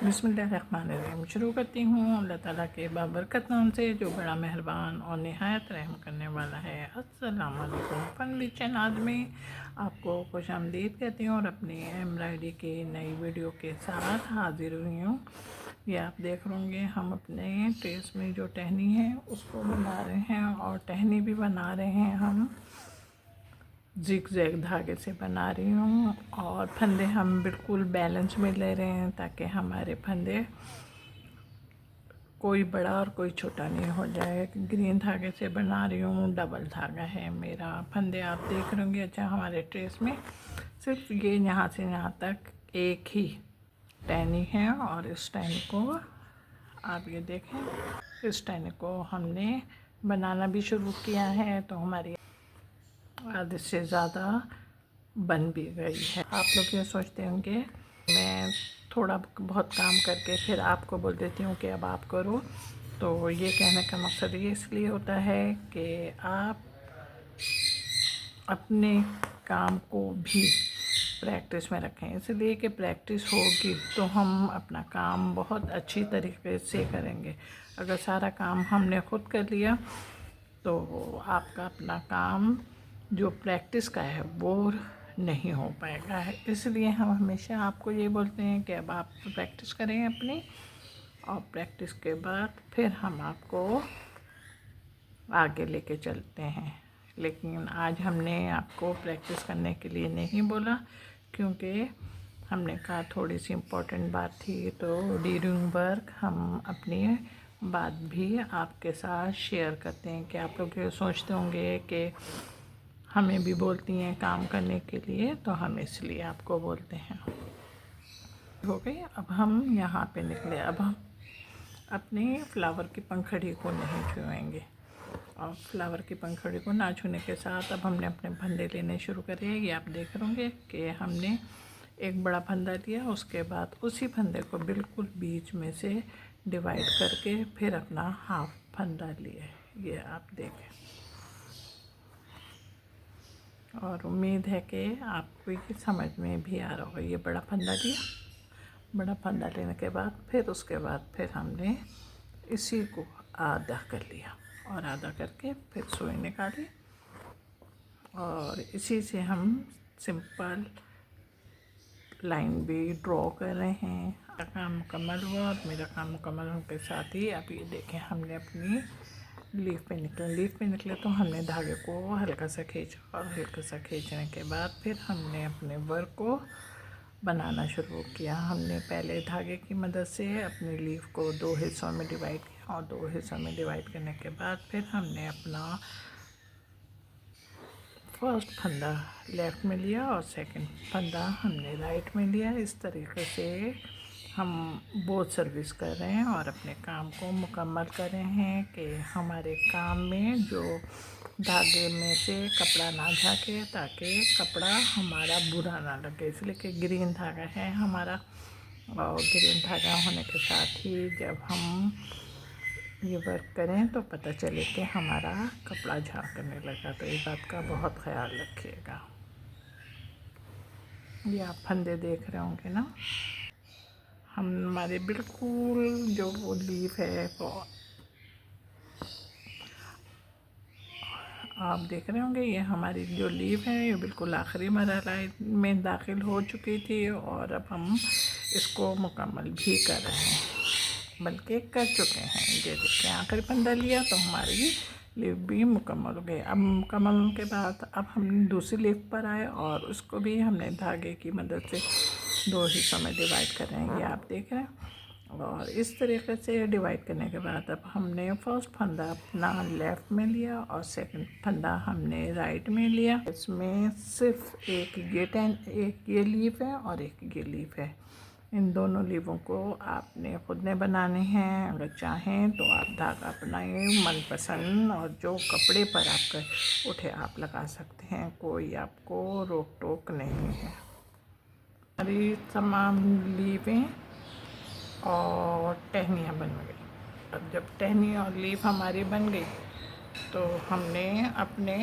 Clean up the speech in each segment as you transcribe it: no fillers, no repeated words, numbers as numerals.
बिस्मिल्लाहिर्रहमानिर्रहीम। शुरू करती हूँ अल्लाह ताला के बाबरकत नाम से जो बड़ा मेहरबान और निहायत रहम करने वाला है। अस्सलाम वालेकुम। फन किचन आज में आपको खुशामदीद कहती हूँ और अपनी एम्ब्रॉयडरी की नई वीडियो के साथ हाजिर हुई हूँ। ये आप देख होंगे हम अपने ट्रेस में जो टहनी है उसको बना रहे हैं और टहनी भी बना रहे हैं हम जिग जैग धागे से बना रही हूँ। और फंदे हम बिल्कुल बैलेंस में ले रहे हैं ताकि हमारे फंदे कोई बड़ा और कोई छोटा नहीं हो जाए। ग्रीन धागे से बना रही हूँ, डबल धागा है मेरा। फंदे आप देख रहे होंगे। अच्छा, हमारे ट्रेस में सिर्फ ये यहाँ से यहाँ तक एक ही टहनी है और इस टहनी को आप ये देखें, इस टहनी को हमने बनाना भी शुरू किया है तो हमारी आधे से ज़्यादा बन भी गई है। आप लोग ये सोचते होंगे मैं थोड़ा बहुत काम करके फिर आपको बोल देती हूँ कि अब आप करो, तो ये कहने का मकसद ये इसलिए होता है कि आप अपने काम को भी प्रैक्टिस में रखें, इसलिए कि प्रैक्टिस होगी तो हम अपना काम बहुत अच्छी तरीके से करेंगे। अगर सारा काम हमने खुद कर लिया तो आपका अपना काम जो प्रैक्टिस का है वो नहीं हो पाएगा है। इसलिए हम हमेशा आपको ये बोलते हैं कि अब आप प्रैक्टिस करें अपनी, और प्रैक्टिस के बाद फिर हम आपको आगे लेके चलते हैं। लेकिन आज हमने आपको प्रैक्टिस करने के लिए नहीं बोला, क्योंकि हमने कहा थोड़ी सी इम्पोर्टेंट बात थी, तो ड्यूरिंग वर्क हम अपनी बात भी आपके साथ शेयर करते हैं कि आप लोग ये सोचते होंगे कि हमें भी बोलती हैं काम करने के लिए, तो हम इसलिए आपको बोलते हैं। हो गई। अब हम यहाँ पे निकले। अब हम अपने फ्लावर की पंखड़ी को नहीं छुएंगे, और फ्लावर की पंखड़ी को ना छूने के साथ अब हमने अपने फंदे लेने शुरू करे। ये आप देख रहे होंगे कि हमने एक बड़ा फंदा लिया, उसके बाद उसी फंदे को बिल्कुल बीच में से डिवाइड करके फिर अपना हाफ फंदा लिए। ये आप देखें, और उम्मीद है कि आपको ये समझ में भी आ रहा होगा। ये बड़ा फंदा लिया, बड़ा फंदा लेने के बाद फिर हमने इसी को आधा कर लिया और आधा करके फिर सुई निकाली, और इसी से हम सिंपल लाइन भी ड्रॉ कर रहे हैं। मेरा काम मुकम्मल हुआ, और मेरा काम मुकम्मल होने के साथ ही अब ये देखें हमने अपनी लीफ पे निकले तो हमने धागे को हल्का सा खींचा, और हल्का सा खींचने के बाद फिर हमने अपने वर्क को बनाना शुरू किया। हमने पहले धागे की मदद से अपनी लीफ को 2 हिस्सों में डिवाइड किया, और 2 हिस्सों में डिवाइड करने के बाद फिर हमने अपना फर्स्ट फंदा लेफ़्ट में लिया और सेकंड फंदा हमने राइट में लिया। इस तरीके से हम बोथ सर्विस कर रहे हैं और अपने काम को मुकम्मल कर रहे हैं कि हमारे काम में जो धागे में से कपड़ा ना झाके, ताकि कपड़ा हमारा बुरा ना लगे। इसलिए कि ग्रीन धागा है हमारा, और ग्रीन धागा होने के साथ ही जब हम ये वर्क करें तो पता चले कि हमारा कपड़ा झाँकने लगा, तो इस बात का बहुत ख़याल रखिएगा। ये आप फंदे देख रहे होंगे ना, हमारे बिल्कुल जो वो लीफ है वो आप देख रहे होंगे। ये हमारी जो लीफ है ये बिल्कुल आखिरी मरहला में दाखिल हो चुकी थी, और अब हम इसको मुकम्मल भी कर रहे हैं, बल्कि कर चुके हैं। ये देखिए आखिरी फंदा लिया तो हमारी लीफ भी मुकम्मल हो गई। अब मुकम्मल होने के बाद अब हम दूसरी लीफ पर आए, और उसको भी हमने धागे की मदद से 2 हिस्सों में डिवाइड कर रहे हैं। ये आप देख रहे हैं, और इस तरीके से डिवाइड करने के बाद अब हमने फर्स्ट फंदा अपना लेफ़्ट में लिया और सेकंड फंदा हमने राइट में लिया। इसमें सिर्फ एक ये लीफ है और एक ये लीफ है। इन दोनों लीवों को आपने खुद ने बनाने हैं। अगर चाहें तो आप धागा अपनाएं मनपसंद, और जो कपड़े पर आपका उठे आप लगा सकते हैं, कोई आपको रोक टोक नहीं है। हमारी तमाम लीवें और टहनियाँ बन गई। अब जब टहनी और लीफ हमारी बन गई तो हमने अपने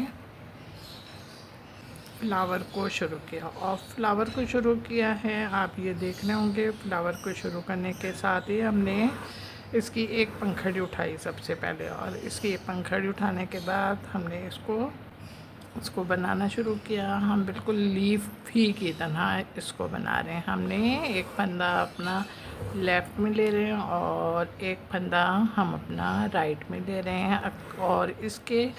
फ्लावर को शुरू किया। और फ्लावर को शुरू किया है, आप ये देख रहे होंगे, फ्लावर को शुरू करने के साथ ही हमने इसकी एक पंखड़ी उठाई सबसे पहले, और इसकी एक पंखड़ी उठाने के बाद हमने इसको बनाना शुरू किया। हम बिल्कुल लीफ ही की तरह इसको बना रहे हैं। हमने एक फंदा अपना लेफ़्ट में ले रहे हैं और एक फंदा हम अपना राइट में ले रहे हैं, और इसके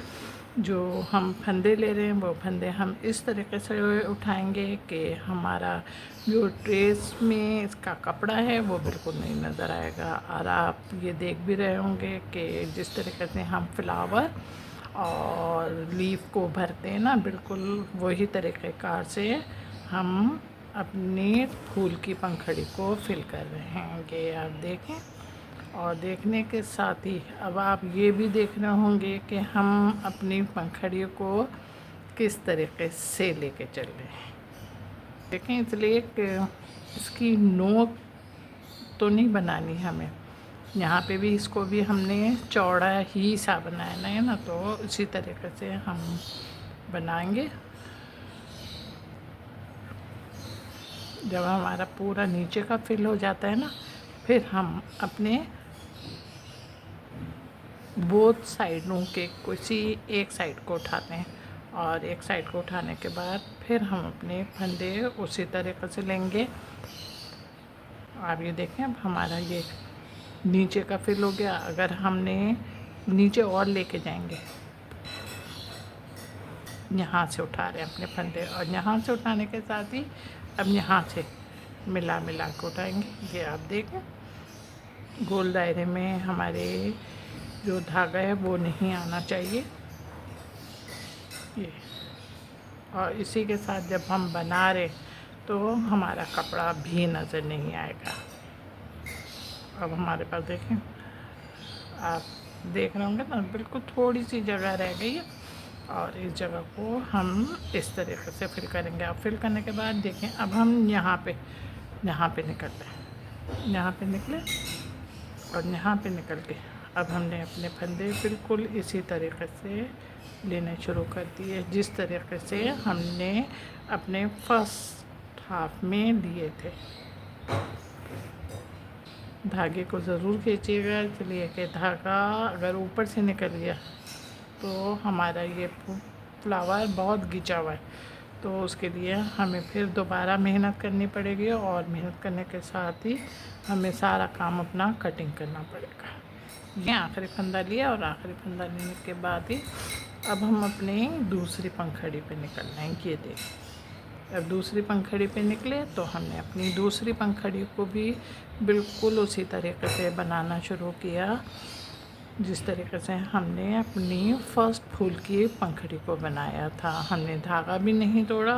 जो हम फंदे ले रहे हैं वो फंदे हम इस तरीके से उठाएंगे कि हमारा जो ट्रेस में इसका कपड़ा है वो बिल्कुल नहीं नज़र आएगा। और आप ये देख भी रहे होंगे कि जिस तरीके से हम फ्लावर और लीफ को भरते हैं ना, बिल्कुल वही तरीक़ेकार से हम अपने फूल की पंखड़ी को फिल कर रहे हैं। कि आप देखें, और देखने के साथ ही अब आप ये भी देख रहे होंगे कि हम अपनी पंखड़ी को किस तरीके से लेके चल रहे हैं। देखें, इसलिए कि इसकी नोक तो नहीं बनानी हमें, यहाँ पे भी इसको भी हमने चौड़ा ही सा बनाना है ना, तो इसी तरीके से हम बनाएंगे। जब हमारा पूरा नीचे का फिल हो जाता है ना, फिर हम अपने बोथ साइडों के किसी एक साइड को उठाते हैं, और एक साइड को उठाने के बाद फिर हम अपने फंदे उसी तरीके से लेंगे। आप ये देखें, अब हमारा ये नीचे का फिल हो गया। अगर हमने नीचे और लेके जाएंगे, यहाँ से उठा रहे हैं अपने फंदे, और यहाँ से उठाने के साथ ही अब यहाँ से मिला के उठाएंगे। ये आप देखें, गोल दायरे में हमारे जो धागा है वो नहीं आना चाहिए ये। और इसी के साथ जब हम बना रहे तो हमारा कपड़ा भी नज़र नहीं आएगा। अब हमारे पास देखें, आप देख रहे होंगे ना, बिल्कुल थोड़ी सी जगह रह गई है, और इस जगह को हम इस तरीके से फिल करेंगे। अब फिल करने के बाद देखें, अब हम यहाँ पे निकलते हैं, यहाँ पे निकले और यहाँ पे निकल के अब हमने अपने फंदे बिल्कुल इसी तरीके से लेने शुरू कर दिए, जिस तरीके से हमने अपने फर्स्ट हाफ में लिए थे। धागे को ज़रूर खींचिएगा, इसलिए कि धागा अगर ऊपर से निकल गया तो हमारा ये फ्लावर बहुत घिंचा हुआ है, तो उसके लिए हमें फिर दोबारा मेहनत करनी पड़ेगी, और मेहनत करने के साथ ही हमें सारा काम अपना कटिंग करना पड़ेगा। ये आखिरी फंदा लिया, और आखिरी फंदा लेने के बाद ही अब हम अपने दूसरी पंखड़ी पे निकलना है। ये देख, अब दूसरी पंखड़ी पे निकले तो हमने अपनी दूसरी पंखड़ी को भी बिल्कुल उसी तरीके से बनाना शुरू किया, जिस तरीके से हमने अपनी फर्स्ट फूल की पंखड़ी को बनाया था। हमने धागा भी नहीं तोड़ा,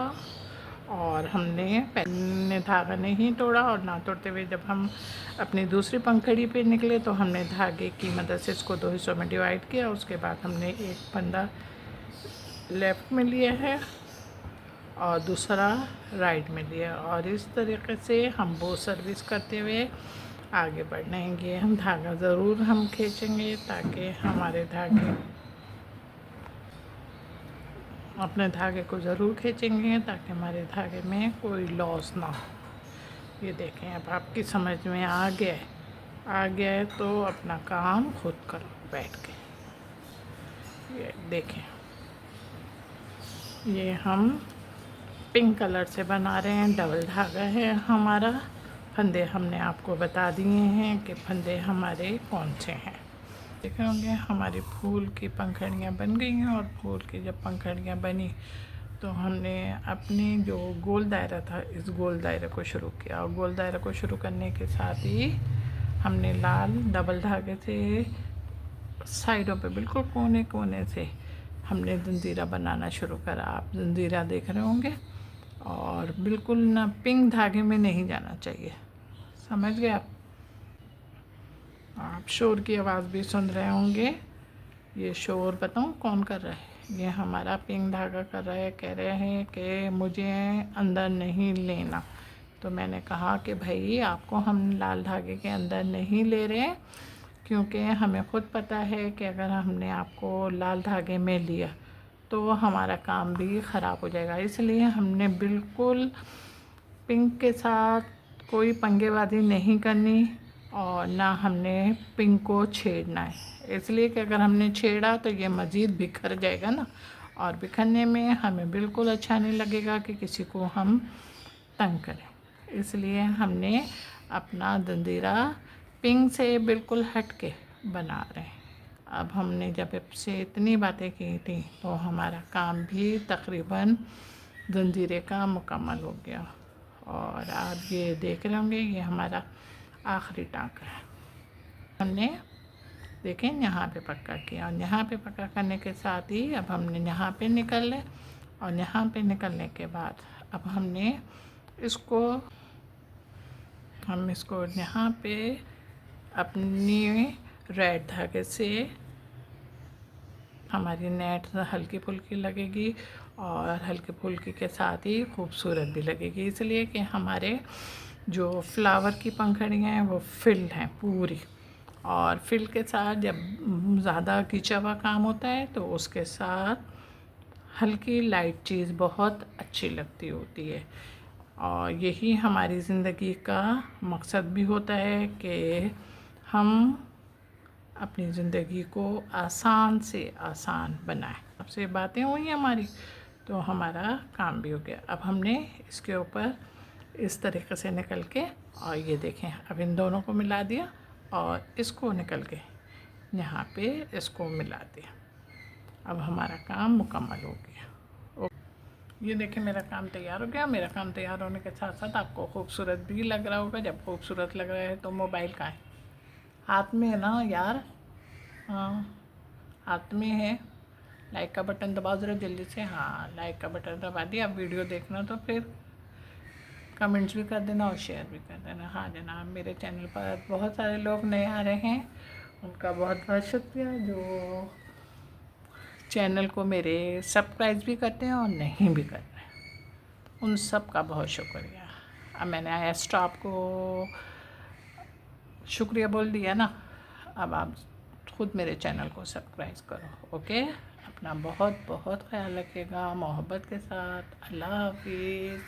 और हमने धागा नहीं तोड़ा, और ना तोड़ते हुए जब हम अपनी दूसरी पंखड़ी पे निकले तो हमने धागे की मदद से इसको 2 हिस्सों में डिवाइड किया। उसके बाद हमने एक फंदा लेफ़्ट में लिया है और दूसरा राइट में लिया, और इस तरीके से हम वो सर्विस करते हुए आगे बढ़ेंगे। हम धागा ज़रूर हम खींचेंगे, ताकि हमारे अपने धागे को ज़रूर खींचेंगे ताकि हमारे धागे में कोई लॉस ना हो। ये देखें, अब आपकी समझ में आ गया है तो अपना काम खुद करो बैठ के। ये देखें, ये हम पिंक कलर से बना रहे हैं, डबल धागा है हमारा। फंदे हमने आपको बता दिए हैं कि फंदे हमारे कौन से हैं। देखे होंगे हमारी फूल की पंखड़ियाँ बन गई हैं, और फूल की जब पंखड़ियाँ बनी तो हमने अपनी जो गोल दायरा था, इस गोल दायरे को शुरू किया, और गोल दायरे को शुरू करने के साथ ही हमने लाल डबल धागे से साइडों पे बिल्कुल कोने कोने से हमने जंजीरा बनाना शुरू करा। आप जंजीरा देख रहे होंगे, और बिल्कुल ना पिंक धागे में नहीं जाना चाहिए, समझ गए आप शोर की आवाज़ भी सुन रहे होंगे। ये शोर बताऊँ कौन कर रहा है? ये हमारा पिंक धागा कर रहा है। कह रहे हैं कि मुझे अंदर नहीं लेना, तो मैंने कहा कि भाई आपको हम लाल धागे के अंदर नहीं ले रहे, क्योंकि हमें ख़ुद पता है कि अगर हमने आपको लाल धागे में लिया तो हमारा काम भी ख़राब हो जाएगा। इसलिए हमने बिल्कुल पिंक के साथ कोई पंगेबाजी नहीं करनी और ना हमने पिंक को छेड़ना है। इसलिए कि अगर हमने छेड़ा तो ये मज़ीद बिखर जाएगा ना, और बिखरने में हमें बिल्कुल अच्छा नहीं लगेगा कि किसी को हम तंग करें। इसलिए हमने अपना जंजीरा पिंक से बिल्कुल हट के बना रहे हैं। अब हमने जब से इतनी बातें की थी तो हमारा काम भी तकरीबन जंजीरे का मुकम्मल हो गया। और आप ये देख रहे होंगे ये हमारा आखिरी टाँका है। हमने देखें यहाँ पे पक्का किया और यहाँ पे पक्का करने के साथ ही अब हमने यहाँ पे निकल ले, और यहाँ पे निकलने के बाद अब हमने इसको यहाँ पे अपनी रेड धागे से हमारी नेट हल्की फुल्की लगेगी और हल्की फुल्की के साथ ही खूबसूरत भी लगेगी। इसलिए कि हमारे जो फ्लावर की पंखुड़ियाँ हैं वो फिल्ड हैं पूरी, और फिल के साथ जब ज़्यादा खिंचा हुआ काम होता है तो उसके साथ हल्की लाइट चीज़ बहुत अच्छी लगती होती है। और यही हमारी ज़िंदगी का मकसद भी होता है कि हम अपनी ज़िंदगी को आसान से आसान बनाएं। आपसे बातें हुई हमारी तो हमारा काम भी हो गया। अब हमने इसके ऊपर इस तरीक़े से निकल के, और ये देखें अब इन दोनों को मिला दिया और इसको निकल के यहाँ पे इसको मिला दिया। अब हमारा काम मुकम्मल हो गया। ये देखें मेरा काम तैयार हो गया। मेरा काम तैयार होने के साथ साथ आपको खूबसूरत भी लग रहा होगा। जब खूबसूरत लग रहा है तो मोबाइल कहाँ है? हाथ में है ना यार, हाँ हाथ में है। लाइक का बटन दबाओ ज़रा जल्दी से। हाँ लाइक का बटन दबा दिया। अब वीडियो देखना तो फिर कमेंट्स भी कर देना और शेयर भी कर देना। हाँ जनाब, मेरे चैनल पर बहुत सारे लोग नए आ रहे हैं, उनका बहुत बहुत शुक्रिया जो चैनल को मेरे सब्सक्राइब भी करते हैं और नहीं भी करते हैं, उन सब का बहुत शुक्रिया। अब मैंने स्टॉप को शुक्रिया बोल दिया ना, अब आप खुद मेरे चैनल को सब्सक्राइब करो। ओके, अपना बहुत बहुत ख्याल रखिएगा मोहब्बत के साथ। अल्लाह हाफिज़।